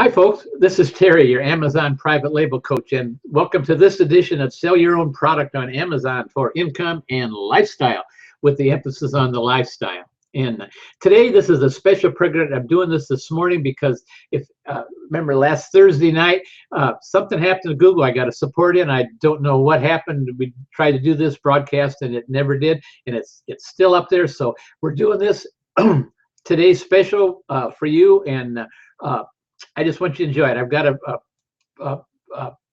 Hi, folks. This is Terry, your Amazon private label coach, and welcome to this edition of Sell Your Own Product on Amazon for Income and Lifestyle, with the emphasis on the lifestyle. And today, this is a special program. I'm doing this morning because if remember last Thursday night, something happened to Google. I got a support in. I don't know what happened. We tried to do this broadcast and it never did, and it's still up there. So we're doing this today special for you, and I just want you to enjoy it. I've got a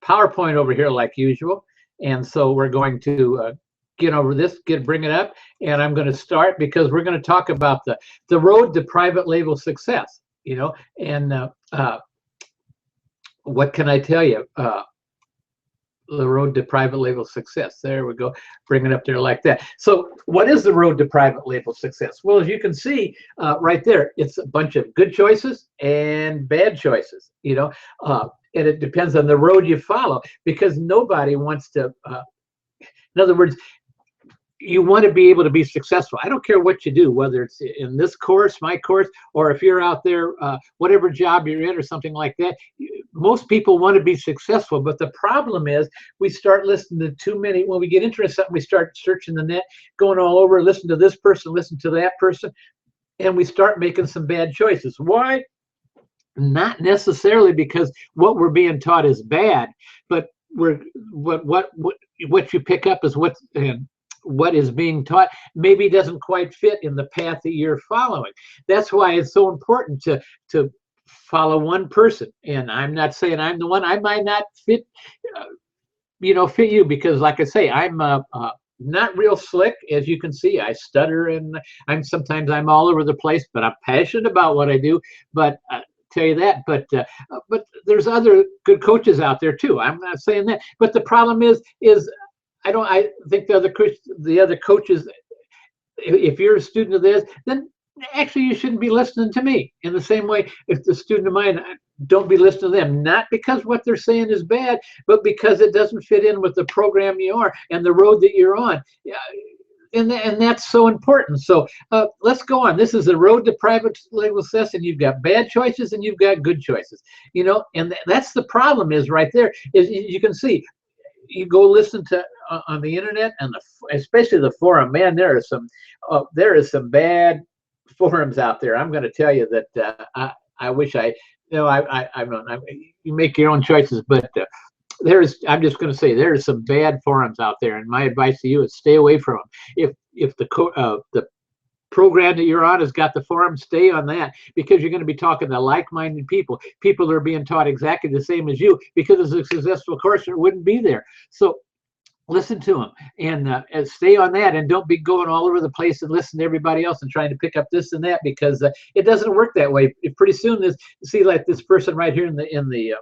PowerPoint over here like usual, and so we're going to get over this, bring it up, and I'm going to start because we're going to talk about the road to private label success. And what can I tell you? The road to private label success. There we go. Bring it up there like that. So what is the road to private label success? Well, as you can see right there, it's a bunch of good choices and bad choices, and it depends on the road you follow, because nobody wants to, in other words, you want to be able to be successful. I don't care what you do, whether it's in this course, my course, or if you're out there, whatever job you're in or something like that. Most people want to be successful, but the problem is we start listening to too many. When we get interested in something, we start searching the net, going all over, listen to this person, listen to that person, and we start making some bad choices. Why? Not necessarily because what we're being taught is bad, but what you pick up is what is being taught maybe doesn't quite fit in the path that you're following. That's why it's so important to follow one person. And I'm not saying I'm the one. I might not fit you, because like I say, I'm not real slick. As you can see, I stutter, and sometimes I'm all over the place, but I'm passionate about what I do. But tell you that, but there's other good coaches out there too. I'm not saying that, but the problem is I think the other coaches, if you're a student of this, then actually you shouldn't be listening to me. In the same way, if the student of mine, don't be listening to them, not because what they're saying is bad, but because it doesn't fit in with the program you are and the road that you're on. And that's so important. So let's go on. This is the road to private label success, and you've got bad choices and you've got good choices. And that's the problem is right there. Is you can see, you go listen to on the internet, and especially the forum. Man, there is some bad forums out there. I'm going to tell you that I wish I you make your own choices, but I'm just going to say there are some bad forums out there, and my advice to you is stay away from them. If the program that you're on has got the forum, stay on that, because you're going to be talking to like-minded people that are being taught exactly the same as you, because it's a successful course, it wouldn't be there. So listen to them and stay on that, and don't be going all over the place and listen to everybody else and trying to pick up this and that, because it doesn't work that way. Pretty soon, see like this person right here in the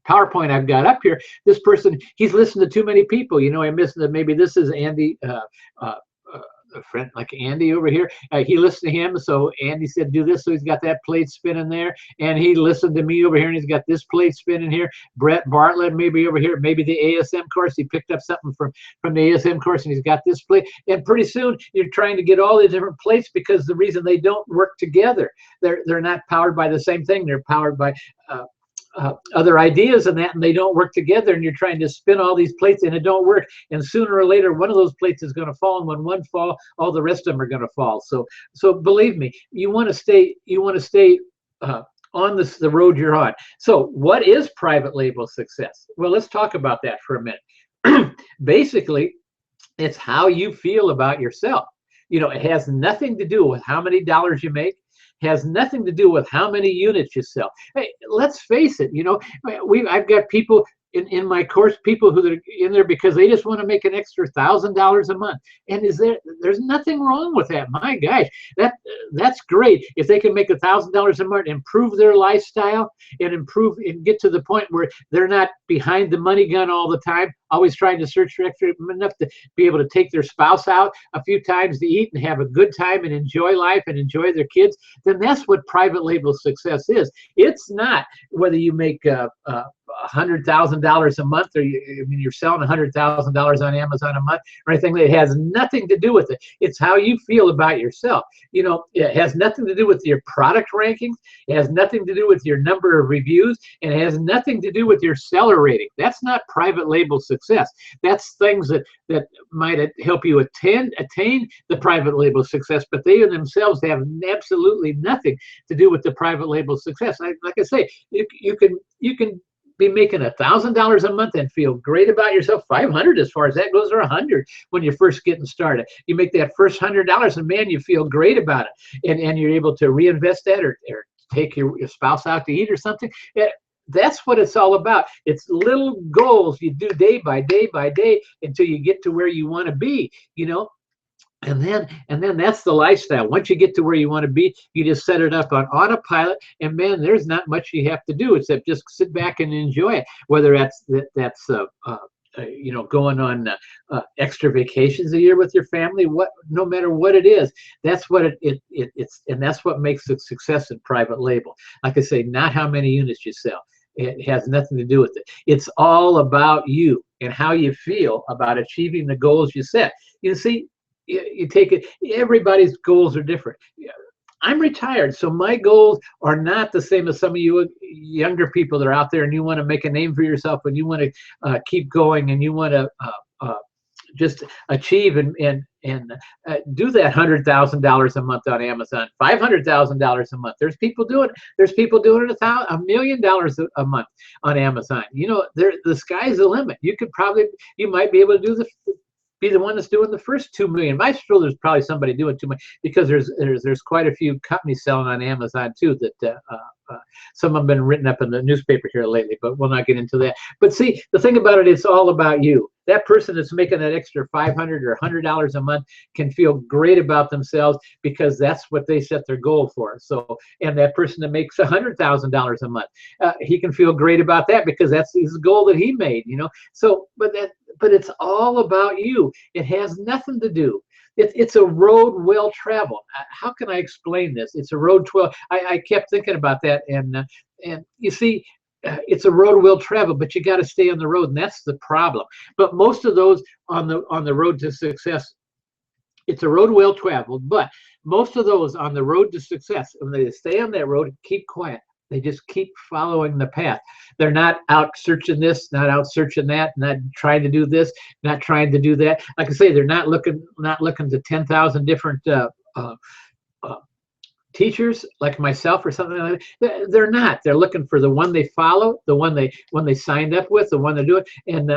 PowerPoint I've got up here, this person, he's listened to too many people. I missed that. Maybe this is Andy, a friend like Andy over here. He listened to him, so Andy said do this, so he's got that plate spinning there, and he listened to me over here, and he's got this plate spinning here. Brett Bartlett maybe over here, maybe the ASM course, he picked up something from the ASM course, and he's got this plate. And pretty soon you're trying to get all these different plates, because the reason they don't work together, they're not powered by the same thing. They're powered by other ideas and they don't work together, and you're trying to spin all these plates and it don't work, and sooner or later one of those plates is going to fall, and when one falls, all the rest of them are going to fall. So believe me, you want to stay on the road you're on. So what is private label success? Well, let's talk about that for a minute. Basically, it's how you feel about yourself. It has nothing to do with how many dollars you make, has nothing to do with how many units you sell. Hey, let's face it, I've got people in my course, people who are in there because they just want to make an extra $1,000 a month. And there's nothing wrong with that. My gosh, that's great. If they can make $1,000 a month, improve their lifestyle, and get to the point where they're not behind the money gun all the time, always trying to search for extra, enough to be able to take their spouse out a few times to eat and have a good time and enjoy life and enjoy their kids, then that's what private label success is. It's not whether you make $100,000 a month, or I mean, you're selling $100,000 on Amazon a month, or anything. That has nothing to do with it. It's how you feel about yourself. You know, it has nothing to do with your product rankings. It has nothing to do with your number of reviews, and it has nothing to do with your seller rating. That's not private label success. That's things that might help you attain the private label success, but they in themselves have absolutely nothing to do with the private label success. Like I say, you can be making $1,000 a month and feel great about yourself. 500 as far as that goes, or 100 when you're first getting started. You make that first $100, and man, you feel great about it, and you're able to reinvest that, or take your spouse out to eat or something. That's what it's all about. It's little goals you do day by day by day until you get to where you want to be, you know. And then that's the lifestyle. Once you get to where you want to be, you just set it up on autopilot, and man, there's not much you have to do except just sit back and enjoy it. Whether that's you know, going on extra vacations a year with your family, no matter what it is, that's what it's, and that's what makes a success in private label. Like I say, not how many units you sell. It has nothing to do with it. It's all about you and how you feel about achieving the goals you set. You see, you take it, everybody's goals are different. I'm retired, so my goals are not the same as some of you younger people that are out there, and you want to make a name for yourself, and you want to keep going, and you want to just achieve and do that $100,000 a month on Amazon, $500,000 a month. There's people doing it $1 million a month on Amazon. You know, the sky's the limit. You might be able to be the one that's doing the first 2 million. I'm sure there's probably somebody doing 2 million, because there's quite a few companies selling on Amazon too, that some have been written up in the newspaper here lately, but we'll not get into that. But see, the thing about it, it's all about you. That person that's making that extra $500 or $100 a month can feel great about themselves, because that's what they set their goal for. So, and that person that makes $100,000 a month, he can feel great about that, because that's his goal that he made, you know. So, but it's all about you. It has nothing to do. It's a road well traveled. How can I explain this? It's a road 12. I kept thinking about that, and you see, it's a road well traveled, but you got to stay on the road, and that's the problem. But most of those on the road to success, it's a road well traveled, but most of those on the road to success, when they stay on that road, keep quiet. They just keep following the path. They're not out searching this, not out searching that, not trying to do this, not trying to do that. Like I say, they're not looking to 10,000 different teachers like myself or something like that. They're not. They're looking for the one they follow, the one they signed up with, the one they do it, and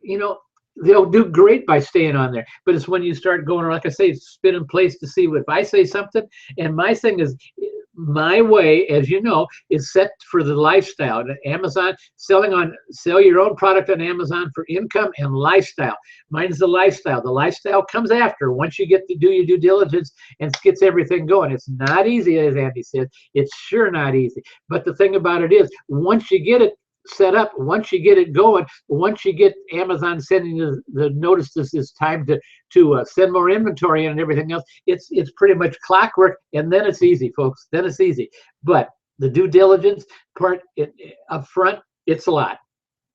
you know, they'll do great by staying on there. But it's when you start going, like I say, spin in place to see what, if I say something, and my thing is, my way, as you know, is set for the lifestyle. And Amazon, sell your own product on Amazon for income and lifestyle. Mine's the lifestyle. The lifestyle comes after, once you get to do your due diligence and gets everything going. It's not easy, as Andy said. It's sure not easy. But the thing about it is, once you get it set up, once you get it going, once you get Amazon sending the notice this is time to send more inventory and everything else, it's pretty much clockwork, and then it's easy, folks. Then it's easy. But the due diligence part up front, it's a lot,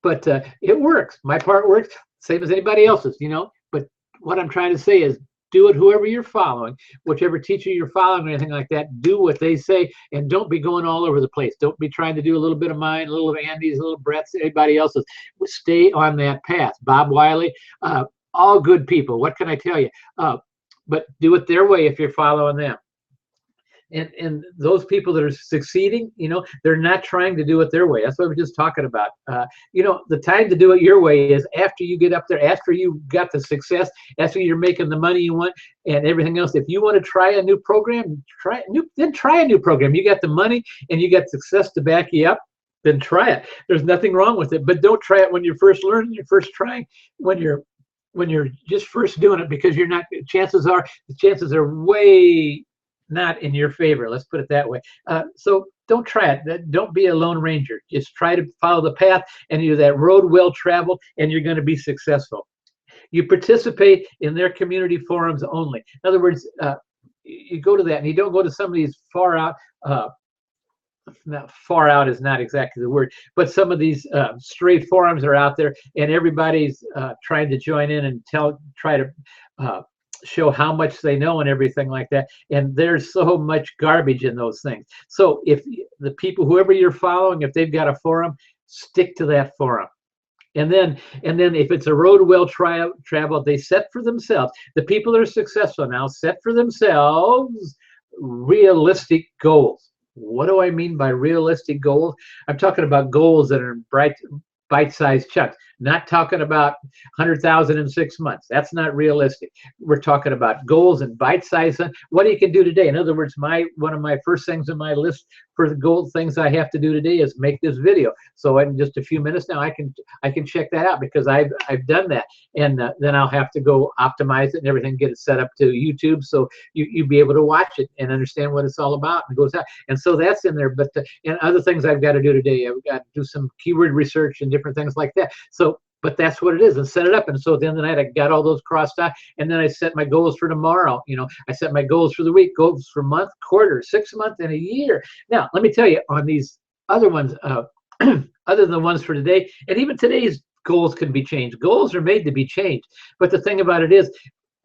but it works. My part works, same as anybody else's, you know. But what I'm trying to say is, do it whoever you're following, whichever teacher you're following or anything like that, do what they say, and don't be going all over the place. Don't be trying to do a little bit of mine, a little of Andy's, a little of Brett's, anybody else's. Stay on that path. Bob Wiley, all good people. What can I tell you? But do it their way if you're following them. And those people that are succeeding, you know, they're not trying to do it their way. That's what we're just talking about. You know, the time to do it your way is after you get up there, after you got the success, after you're making the money you want and everything else. If you want to try a new program, then try a new program. You got the money and you got success to back you up, then try it. There's nothing wrong with it, but don't try it when you're first learning, you're first trying, when you're just first doing it, because you're not, the chances are way not in your favor. Let's put it that way. So don't try it. Don't be a lone ranger. Just try to follow the path, and you're that road well traveled, and you're going to be successful. You participate in their community forums only. In other words, you go to that, and you don't go to some of these far out not far out is not exactly the word, but some of these stray forums are out there, and everybody's trying to join in and try to uh, show how much they know and everything like that. And there's so much garbage in those things. So if the people, whoever you're following, if they've got a forum, stick to that forum. And then if it's a road well traveled, they set for themselves. The people that are successful now set for themselves realistic goals. What do I mean by realistic goals? I'm talking about goals that are bite-sized chunks. Not talking about 100,000 in 6 months. That's not realistic. We're talking about goals and bite-sized. What you can do today. In other words, one of my first things on my list for the goal things I have to do today is make this video. So in just a few minutes now, I can check that out because I've done that, and then I'll have to go optimize it and everything, get it set up to YouTube, so you be able to watch it and understand what it's all about and goes out. And so that's in there. But and other things I've got to do today, I've got to do some keyword research and different things like that. So, but that's what it is, and set it up. And so at the end of the night, I got all those crossed out, and then I set my goals for tomorrow. I set my goals for the week, goals for month, quarter, 6 months, and a year. Now, let me tell you, on these other ones, other than the ones for today, and even today's goals can be changed. Goals are made to be changed. But the thing about it is,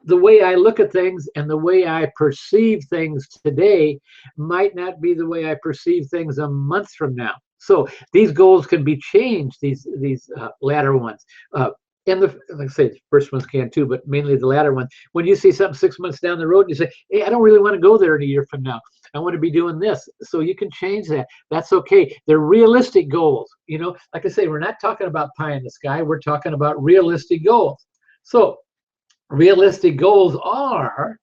the way I look at things and the way I perceive things today might not be the way I perceive things a month from now. So these goals can be changed, these latter ones. And like I say, the first ones can too, but mainly the latter one. When you see something 6 months down the road, you say, hey, I don't really want to go there in a year from now. I want to be doing this. So you can change that. That's okay. They're realistic goals. Like I say, we're not talking about pie in the sky. We're talking about realistic goals. So realistic goals are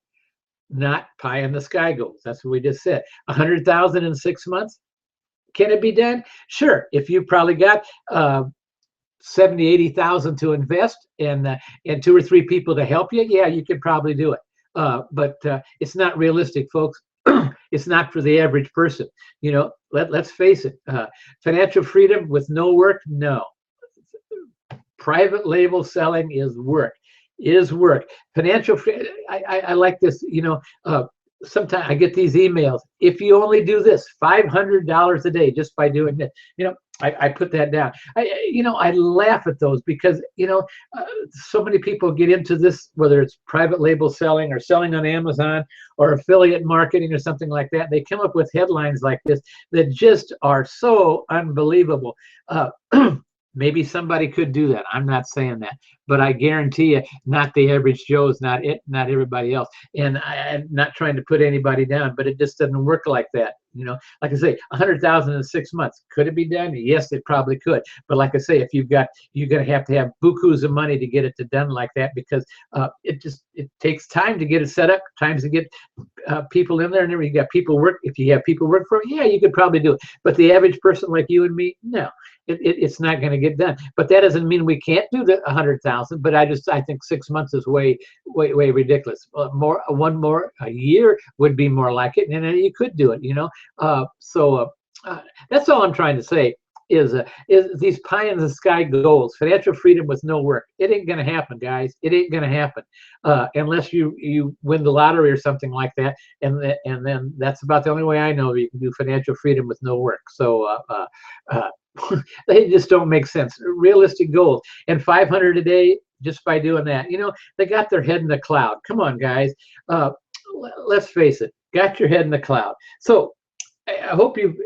not pie in the sky goals. That's what we just said. 100,000 in 6 months. Can it be done? Sure. If you probably got 70, 80,000 to invest and 2 or 3 people to help you, yeah, you could probably do it. But it's not realistic, folks. It's not for the average person. Let's face it. Financial freedom with no work? No. Private label selling is work. Financial freedom. I like this. Sometimes I get these emails. If you only do this, $500 a day just by doing this. I put that down. I laugh at those because so many people get into this, whether it's private label selling or selling on Amazon or affiliate marketing or something like that. They come up with headlines like this that just are so unbelievable. Maybe somebody could do that. I'm not saying that, but I guarantee you, not the average Joe's, not everybody else. And I'm not trying to put anybody down, but it just doesn't work like that. Like I say, 100,000 in 6 months. Could it be done? Yes, it probably could. But like I say, if you're going to have bukus of money to get it done like that, because it takes time to get it set up, times to get people in there, and then you got people work. If you have people work for you, yeah, you could probably do it. But the average person like you and me, no. It's not going to get done. But that doesn't mean we can't do the 100,000. But I think 6 months is way ridiculous. One more a year would be more like it, and then you could do it. So that's all I'm trying to say is these pie in the sky goals, financial freedom with no work. It ain't going to happen, guys. It ain't going to happen unless you win the lottery or something like that. And then that's about the only way I know you can do financial freedom with no work. So they just don't make sense. Realistic goals, and 500 a day just by doing that. They got their head in the cloud. Come on, guys. Let's face it. Got your head in the cloud. So I hope you've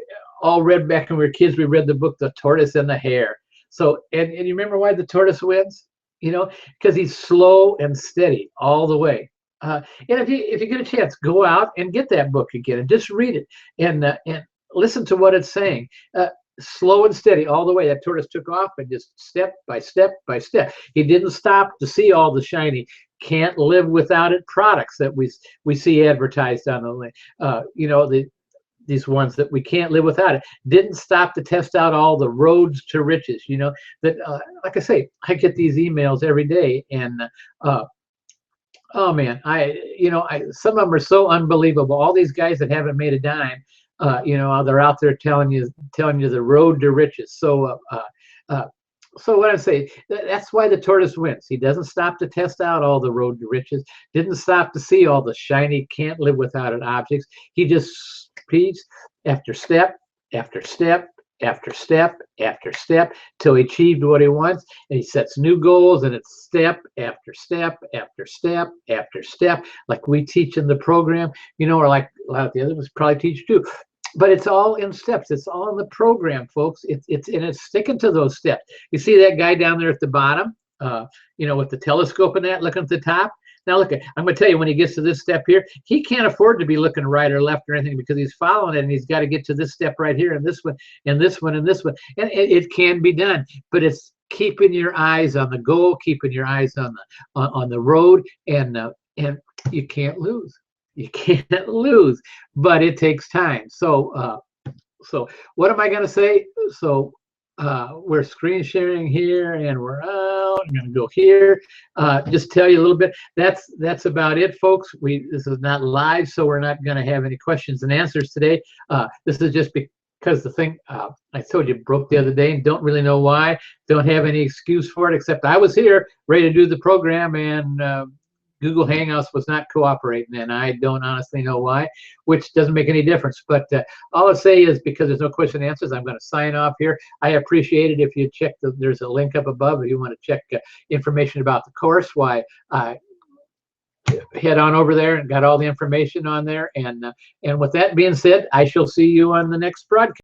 all read, back when we were kids, we read the book The Tortoise and the Hare. So and you remember why the tortoise wins? Because he's slow and steady all the way. And if you get a chance, go out and get that book again and just read it and listen to what it's saying. Slow and steady all the way. That tortoise took off and just step by step by step. He didn't stop to see all the shiny, can't live without it products that we see advertised on the these ones that we can't live without it. Didn't stop to test out all the roads to riches. That like I say, I get these emails every day, and oh man, some of them are so unbelievable. All these guys that haven't made a dime. They're out there telling you the road to riches. So what I say, that's why the tortoise wins. He doesn't stop to test out all the road to riches. Didn't stop to see all the shiny, can't live without it objects. He just speeds after step after step after step after step till he achieved what he wants. And he sets new goals, and it's step after step after step after step, like we teach in the program, or like a lot of the others probably teach too. But it's all in steps. It's all in the program, folks. It's sticking to those steps. You see that guy down there at the bottom, with the telescope and that, looking at the top. Now look, I'm going to tell you, when he gets to this step here, he can't afford to be looking right or left or anything, because he's following it, and he's got to get to this step right here, and this one, and this one, and this one. And it can be done, but it's keeping your eyes on the goal, keeping your eyes on the road, and you can't lose. You can't lose, but it takes time. So what am I going to say? So we're screen sharing here, and we're out. I'm going to go here. Just tell you a little bit. That's about it, folks. This is not live, so we're not going to have any questions and answers today. This is just because the thing I told you broke the other day, and don't really know why. Don't have any excuse for it, except I was here ready to do the program, and Google Hangouts was not cooperating, and I don't honestly know why, which doesn't make any difference. But all I'll say is, because there's no question and answers, I'm going to sign off here. I appreciate it if you check there's a link up above if you want to check information about the course. Why head on over there and got all the information on there. And with that being said, I shall see you on the next broadcast.